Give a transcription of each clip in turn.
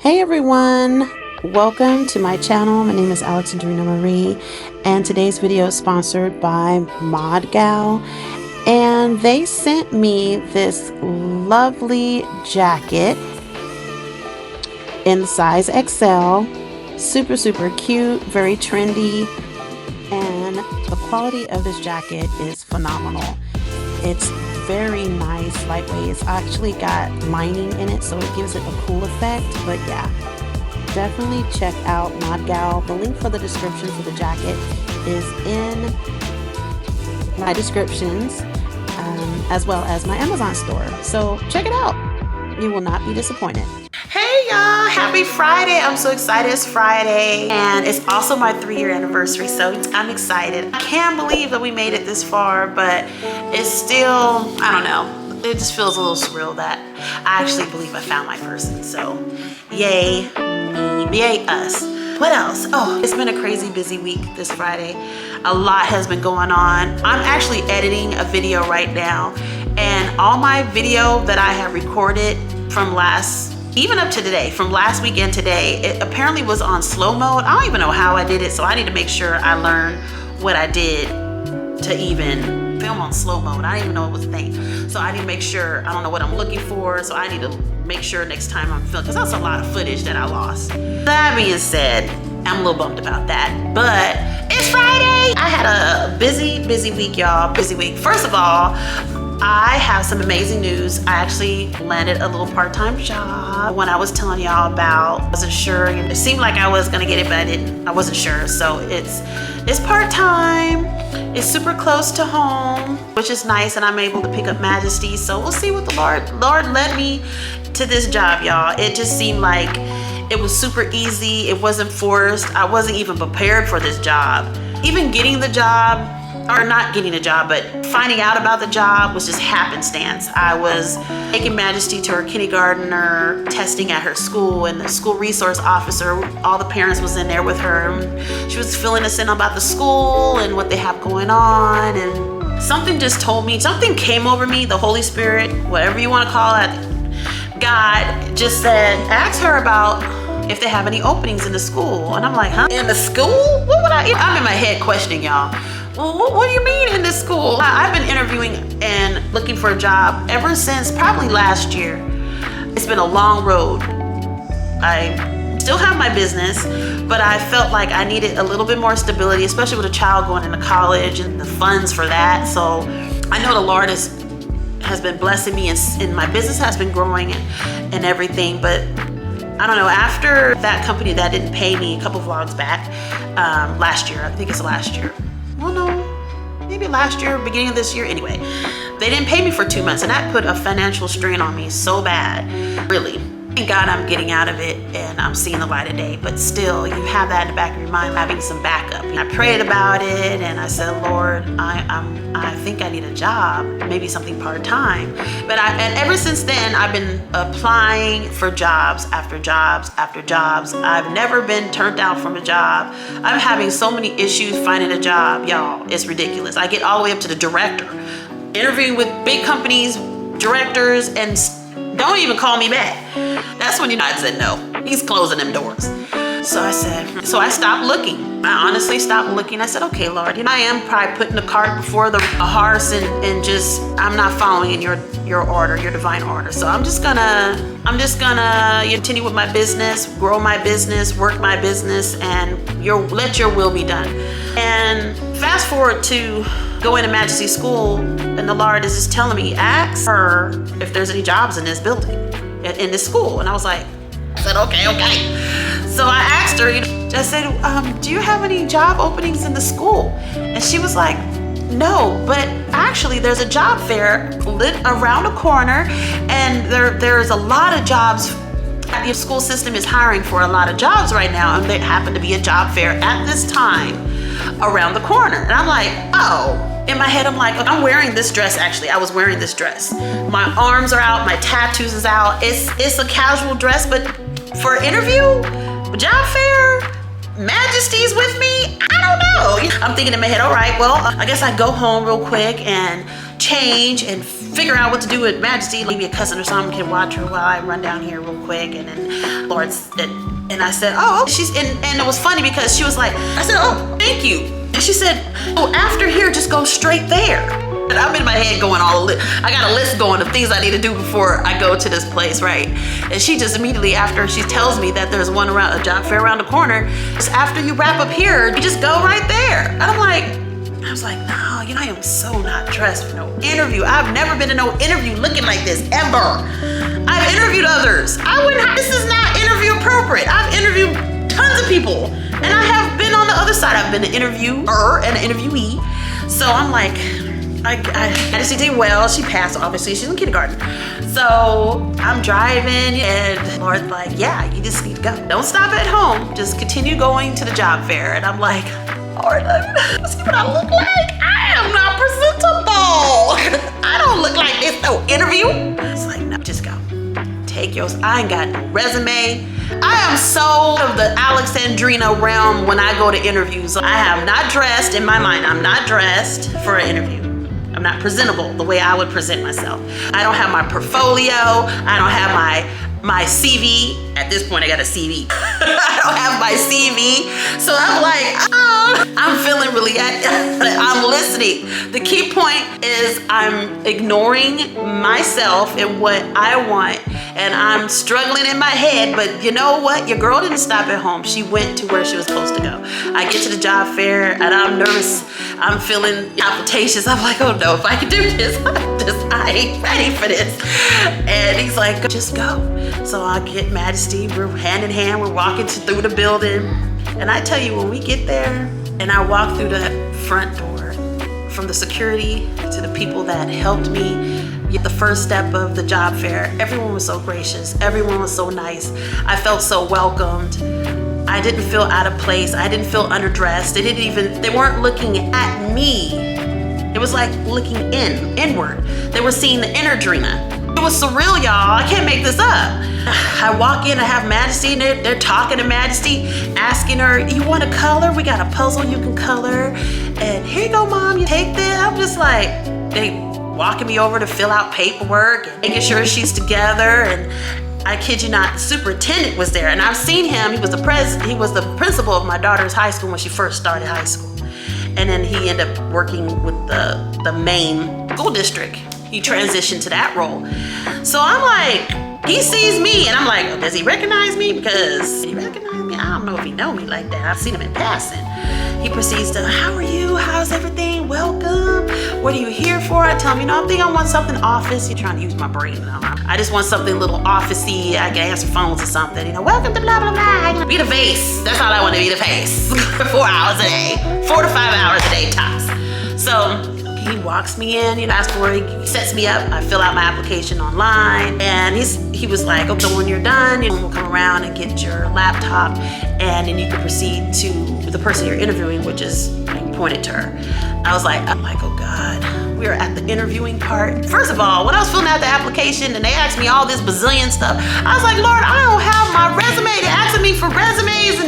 Hey everyone, welcome to my channel. My name is Alexandrina Marie and today's video is sponsored by Modegal, and they sent me this lovely jacket in the size XL. Super cute, very trendy, and the quality of this jacket is phenomenal. It's very nice, lightweight. It's actually got lining in it, so it gives it a cool effect. But yeah, definitely check out Modegal. The link for the description for the jacket is in my descriptions, as well as my Amazon store. So check it out. You will not be disappointed. Hey y'all, happy Friday. I'm so excited. It's Friday and it's also my 3-year anniversary, so I'm excited. I can't believe that we made it this far, but it's still, I don't know, it just feels a little surreal that I actually believe I found my person. So yay me, yay us. What else? Oh, it's been a crazy busy week this Friday. A lot has been going on. I'm actually editing a video right now, and all my video that I have recorded from even up to today, from last weekend today, it apparently was on slow mode. I don't even know how I did it, so I need to make sure I learn what I did to even film on slow mode. I didn't even know it was a thing. So I need to make sure, I don't know what I'm looking for, so I need to make sure next time I'm filming, because that's a lot of footage that I lost. That being said, I'm a little bummed about that, but it's Friday. I had a busy week, y'all, busy week. First of all, I have some amazing news. I actually landed a little part-time job. When I was telling y'all about, I wasn't sure. It seemed like I was gonna get it, but I wasn't sure. So it's part-time. It's super close to home, which is nice, and I'm able to pick up Majesty. So we'll see what the Lord led me to this job, y'all. It just seemed like it was super easy. It wasn't forced. I wasn't even prepared for this job. Even getting the job, or not getting a job, but finding out about the job was just happenstance. I was taking Majesty to her kindergartner testing at her school, and the school resource officer, all the parents was in there with her. She was filling us in about the school and what they have going on, and something just told me, something came over me, the Holy Spirit, whatever you want to call it, God just said, ask her about if they have any openings in the school. And I'm like, huh? In the school? What would I'm in my head questioning y'all. Well, what do you mean in this school? I've been interviewing and looking for a job ever since probably last year. It's been a long road. I still have my business, but I felt like I needed a little bit more stability, especially with a child going into college and the funds for that. So I know the Lord has been blessing me, and my business has been growing and everything. But I don't know, after that company that didn't pay me a couple vlogs back, last year, I think it's last year. Well, no, maybe last year, beginning of this year. Anyway, they didn't pay me for 2 months, and that put a financial strain on me so bad, really. Thank God I'm getting out of it and I'm seeing the light of day, but still, you have that in the back of your mind, having some backup. I prayed about it and I said, Lord, I think I need a job, maybe something part-time. And ever since then, I've been applying for jobs after jobs after jobs. I've never been turned down from a job. I'm having so many issues finding a job, y'all. It's ridiculous. I get all the way up to the director, interviewing with big companies, directors, and don't even call me back. That's when I said no. He's closing them doors. So I stopped looking. I honestly stopped looking. I said, okay, Lord, I am probably putting the cart before the horse, and just, I'm not following in your order, your divine order. So I'm just gonna continue with my business, grow my business, work my business, and let your will be done. And fast forward to going to Majesty School, and the Lord is just telling me, ask her if there's any jobs in this building, in this school. And I said, okay. So I asked her, I said, do you have any job openings in the school? And she was like, no, but actually there's a job fair lit around the corner, and there's a lot of jobs. The school system is hiring for a lot of jobs right now, and there happened to be a job fair at this time around the corner. And I'm like, oh. In my head, I'm like, I'm wearing this dress. Actually, I was wearing this dress. My arms are out, my tattoos is out. It's a casual dress, but for an interview, job fair, Majesty's with me? I don't know. I'm thinking in my head, all right, well, I guess I go home real quick and change and figure out what to do with Majesty. Maybe a cousin or something can watch her while I run down here real quick. And then Lawrence, and I said, oh, and it was funny because she was like, I said, oh, thank you. And she said, oh, after here, just go straight there. And I'm in my head going I got a list going of things I need to do before I go to this place, right? And she just immediately after she tells me that there's one around a job fair around the corner, just after you wrap up here, you just go right there. And I was like, no, you know, I am so not dressed for no interview. I've never been to no interview looking like this ever. I've interviewed others. This is not interview appropriate. I've interviewed tons of people, and I have been on the other side. I've been an interviewer and an interviewee. So I'm like, she did well. She passed, obviously. She's in kindergarten. So I'm driving, and Laura's like, yeah, you just need to go. Don't stop at home. Just continue going to the job fair. And I'm like, Lord, let's see what I look like. I am not presentable. I don't look like this, no interview. It's like, no, just go. Take yours. I ain't got no resume. I am so of the Alexandrina realm when I go to interviews. I have not dressed, in my mind, I'm not dressed for an interview. I'm not presentable the way I would present myself. I don't have my portfolio. I don't have my CV. At this point, I got a CV. I don't have my CV. So I'm like, oh, I'm feeling really, I'm listening. The key point is I'm ignoring myself and what I want. And I'm struggling in my head, but you know what? Your girl didn't stop at home. She went to where she was supposed to go. I get to the job fair and I'm nervous. I'm feeling palpitations. I'm like, oh no, if I can do this, I ain't ready for this. And he's like, just go. So I get Majesty, we're hand in hand, we're walking through the building. And I tell you, when we get there and I walk through the front door, from the security to the people that helped me get the first step of the job fair, everyone was so gracious. Everyone was so nice. I felt so welcomed. I didn't feel out of place. I didn't feel underdressed. They weren't looking at me. It was like looking inward. They were seeing the inner Drina. It was surreal, y'all. I can't make this up. I walk in, I have Majesty, and they're talking to Majesty, asking her, you want to color? We got a puzzle you can color. And here you go, Mom, you take this. I'm just like, they walking me over to fill out paperwork, and making sure she's together. And I kid you not, the superintendent was there. And I've seen him. He was the principal of my daughter's high school when she first started high school. And then he ended up working with the main school district. He transitioned to that role. So I'm like, he sees me and I'm like, oh, does he recognize me? Because he recognized me? I don't know if he know me like that. I've seen him in passing. He proceeds to, how are you? How's everything? Welcome. What are you here for? I tell him, I think I want something office. You're trying to use my brain now. I just want something a little office-y. I can answer phones or something. Welcome to blah, blah, blah. Be the face. That's all I want to be, the face. 4 hours a day. 4 to 5 hours a day tops. So he walks me in, asks for it, he sets me up. I fill out my application online, and he was like, okay, when you're done, we'll come around and get your laptop, and then you can proceed to the person you're interviewing, which is, he pointed to her. I was like, oh God, we are at the interviewing part. First of all, when I was filling out the application and they asked me all this bazillion stuff, I was like, Lord, I don't have my resume. They're asking me for resumes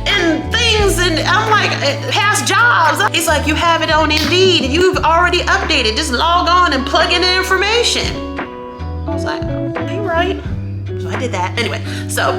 and things, and I'm like, past jobs. He's like, you have it on Indeed, you've already updated, just log on and plug in the information. I was like, oh, you're right. So I did that. Anyway, so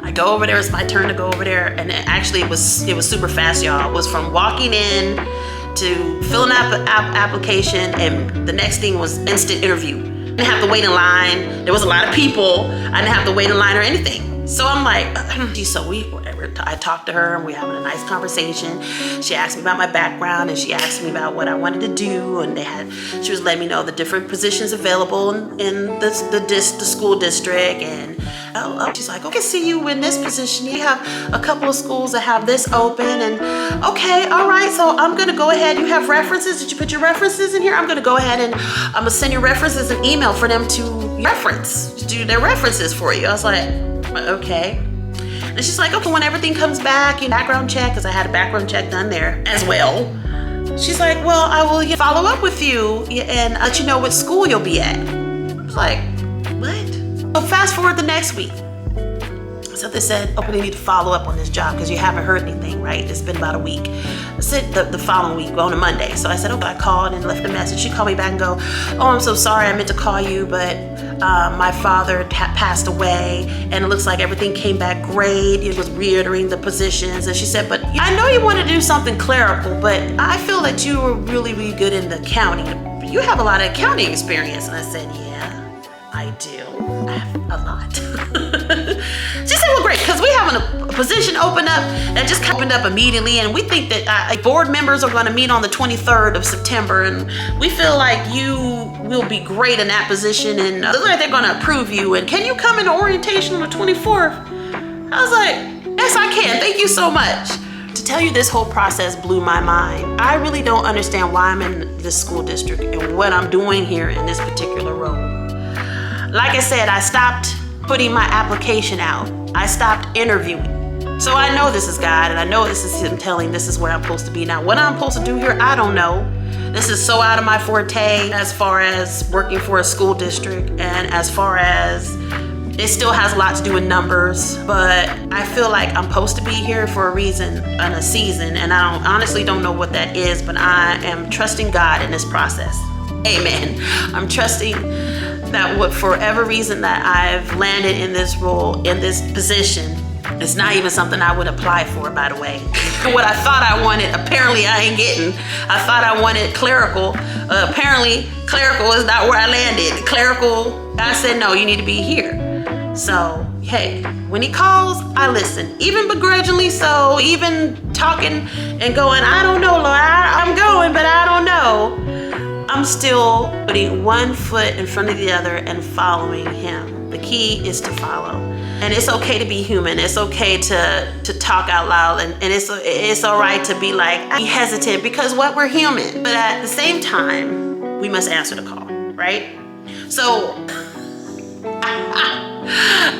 I go over there, it's my turn to go over there, and actually it was super fast, y'all. It was from walking in to filling out the application, and the next thing was instant interview. I didn't have to wait in line. There was a lot of people. I didn't have to wait in line or anything. So I'm like, I talked to her and we're having a nice conversation. She asked me about my background and she asked me about what I wanted to do, and she was letting me know the different positions available in the school district. And she's like, okay, see you in this position. You have a couple of schools that have this open, and okay, all right. So I'm gonna go ahead. You have references? Did you put your references in here? I'm gonna go ahead and I'm gonna send your references an email for them to do their references for you. I was like, okay. And she's like, okay, when everything comes back, background check, because I had a background check done there as well. She's like, well, I will follow up with you and let you know what school you'll be at. I was like, what? So fast forward the next week. So they said, oh, we need to follow up on this job because you haven't heard anything, right? It's been about a week. I said the following week, on a Monday. So I said, okay, I called and left a message. She called me back and go, oh, I'm so sorry, I meant to call you, but my father passed away and it looks like everything came back great. It was reiterating the positions. And she said, but I know you want to do something clerical, but I feel that you were really, really good in the accounting. You have a lot of accounting experience. And I said, yeah, I do. I have a lot. She said, well, great, because we have a position open up that just opened up immediately, and we think that board members are going to meet on the 23rd of September, and we feel like you will be great in that position, and looks like they're going to approve you, and can you come into orientation on the 24th? I was like, yes, I can. Thank you so much. To tell you, this whole process blew my mind. I really don't understand why I'm in this school district and what I'm doing here in this particular role. Like I said, I stopped putting my application out. I stopped interviewing. So I know this is God, and I know this is Him telling this is where I'm supposed to be. Now, what I'm supposed to do here, I don't know. This is so out of my forte as far as working for a school district, and as far as it still has a lot to do with numbers, but I feel like I'm supposed to be here for a reason and a season, and I honestly don't know what that is, but I am trusting God in this process. Amen. I'm trusting that for whatever reason that I've landed in this role, in this position, it's not even something I would apply for, by the way. What I thought I wanted, apparently I ain't getting. I thought I wanted clerical. Apparently clerical is not where I landed. Clerical, I said, no, you need to be here. So, hey, when He calls, I listen. Even begrudgingly so, even talking and going, I don't know, Lord, I'm going, but I don't know. I'm still putting one foot in front of the other and following Him. The key is to follow. And it's okay to be human. It's okay to talk out loud. And it's all right to be like, be hesitant, because what, we're human. But at the same time, we must answer the call, right? So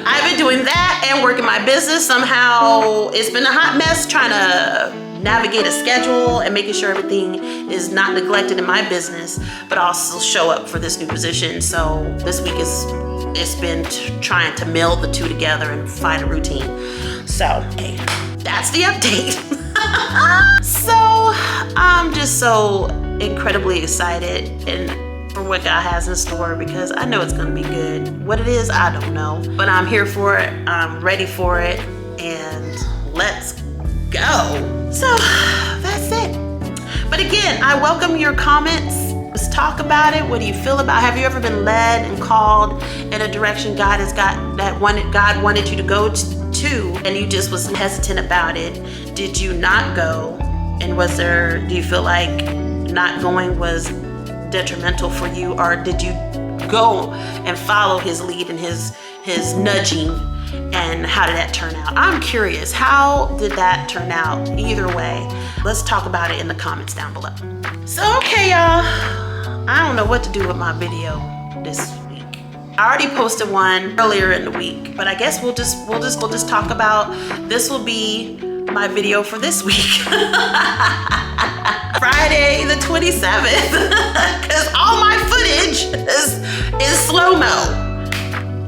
I've been doing that and working my business. Somehow it's been a hot mess trying to navigate a schedule and making sure everything is not neglected in my business, but also show up for this new position. So this week it's been trying to meld the two together and find a routine. So hey, that's the update. So I'm just so incredibly excited and for what God has in store, because I know it's going to be good. What it is, I don't know, but I'm here for it. I'm ready for it, and let's go. So that's it. But again, I welcome your comments. Let's talk about it. What do you feel about it? Have you ever been led and called in a direction God wanted you to go to, and you just was hesitant about it? Did you not go? And do you feel like not going was detrimental for you, or did you go and follow His lead and his nudging? And how did that turn out? I'm curious, how did that turn out? Either way, let's talk about it in the comments down below. So okay, y'all, I don't know what to do with my video this week. I already posted one earlier in the week, but I guess we'll just talk about, this will be my video for this week. Friday the 27th, because all my footage is slow-mo.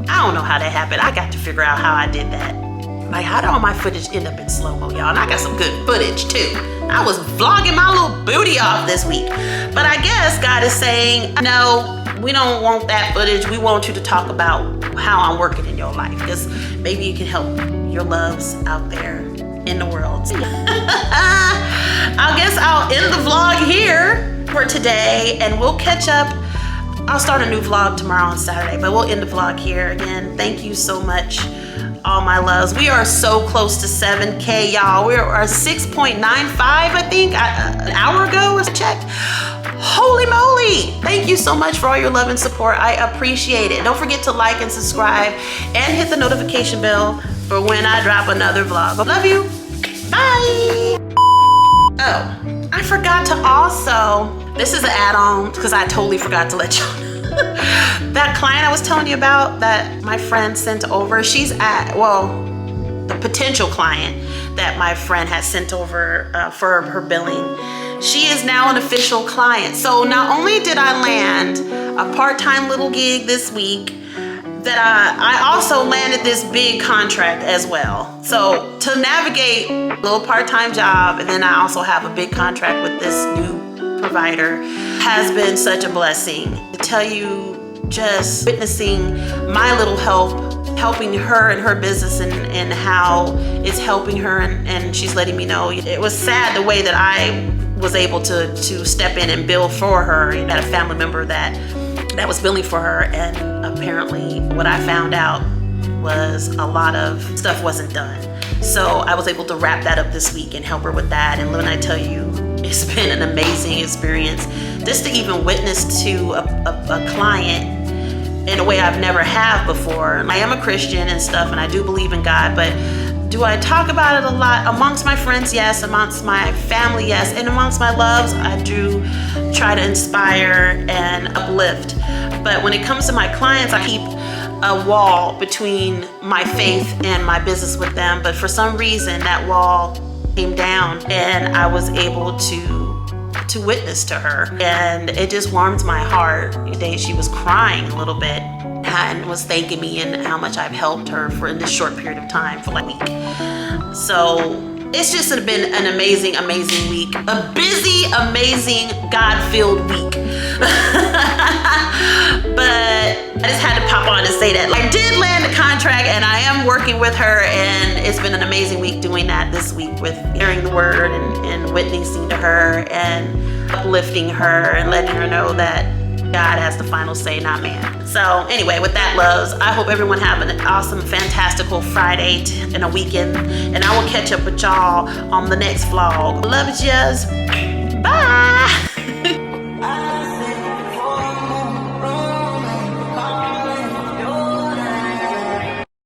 I don't know how that happened. I got to figure out how I did that. Like, how did all my footage end up in slow-mo, y'all? And I got some good footage too. I was vlogging my little booty off this week. But I guess God is saying, no, we don't want that footage. We want you to talk about how I'm working in your life, because maybe you can help your loves out there in the world. I guess I'll end the vlog here for today, and we'll catch up. I'll start a new vlog tomorrow on Saturday, but we'll end the vlog here. Again, thank you so much, all my loves. We are so close to 7K, y'all. We are 6.95, I think, an hour ago was checked. Holy moly. Thank you so much for all your love and support. I appreciate it. Don't forget to like and subscribe and hit the notification bell for when I drop another vlog. I love you. Bye. Oh, I forgot to also, this is an add-on because I totally forgot to let y'all know. That client I was telling you about that my friend sent over, the potential client that my friend had sent over for her billing, she is now an official client. So not only did I land a part-time little gig this week, that I also landed this big contract as well. So to navigate a little part-time job, and then I also have a big contract with this new provider, has been such a blessing. To tell you, just witnessing my little helping her and her business, and how it's helping her, and she's letting me know. It was sad the way that I was able to step in and bill for her. I had a family member that was billing for her, and apparently what I found out was a lot of stuff wasn't done. So I was able to wrap that up this week and help her with that. And when I tell you, it's been an amazing experience just to even witness to a client in a way I've never have before. I am a Christian and stuff, and I do believe in God, but do I talk about it a lot? Amongst my friends, yes. Amongst my family, yes. And amongst my loves, I do try to inspire and uplift. But when it comes to my clients, I keep a wall between my faith and my business with them. But for some reason, that wall came down, and I was able to witness to her. And it just warmed my heart. The day she was crying a little bit and was thanking me and how much I've helped her for in this short period of time, for like a week. So it's just been an amazing, amazing week. A busy, amazing, God-filled week. But I just had to pop on and say that. I did land a contract, and I am working with her, and it's been an amazing week doing that this week, with hearing the word and witnessing to her and uplifting her and letting her know that God has the final say, not man. So anyway, with that, loves, I hope everyone have an awesome, fantastical Friday and a weekend, and I will catch up with y'all on the next vlog. Love yous. Bye.